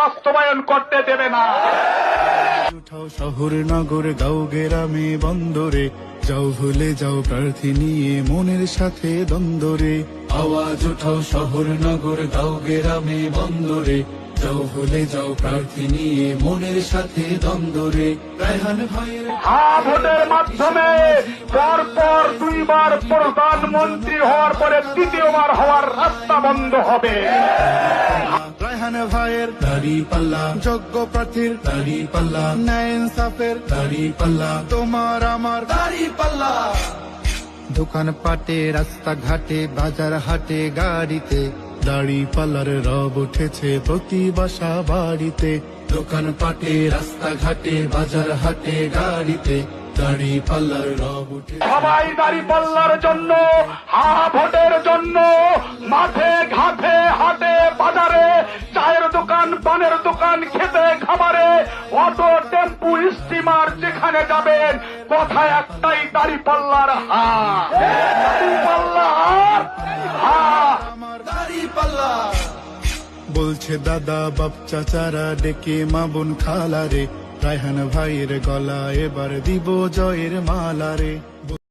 বাস্তবায়ন করতে দেবে না। উঠাও শহর নগর গাঁও গ্রামে বন্দরে, যাও ভুলে যাও প্রার্থী নিয়ে মনের সাথে দ্বন্দ্বরে। আওয়াজ উঠাও শহর নগর গাঁও গ্রামে বন্দরে, যাও ভুলে যাও প্রার্থী নিয়ে মনের সাথে দ্বন্দ্বরে। রায়হান ভাইয়ের ভোটের মাধ্যমে পরপর দুইবার প্রধানমন্ত্রী হওয়ার পরে তৃতীয়বার হওয়ার রাস্তা বন্ধ হবে। রায়হান ভাইয়ের দাড়ি পাল্লা, যোগ্য প্রার্থীর দাড়ি পাল্লা, ন্যায় ইনসাফের দাড়ি পাল্লা, তোমার আমার দাড়ি পাল্লা। দোকান পাটে রাস্তাঘাটে বাজার হাটে গাড়িতে, দাড়ি পাল্লার রব উঠেছে প্রতি বাসা বাড়িতে। দোকান পাটে রাস্তাঘাটে বাজার হাটে গাড়িতে, দাড়ি পাল্লার রব উঠে। সবাই দাঁড়িপাল্লার জন্য, ভোটের জন্য মাঠে ঘাটে হাটে বাজারে, চায়ের দোকান পানের দোকান খেতে খাবারে, অটো টেম্পু স্টিমার যেখানে যাবেন কথা একটাই, দাঁড়িপাল্লার দাঁড়িপাল্লা আমার দাড়ি পাল্লা। বলছে দাদা বাপ চাচারা ডেকে মা বোন খালারে, রায়হান ভাইয়ের গলা এবার দিব জয়ের মালারে।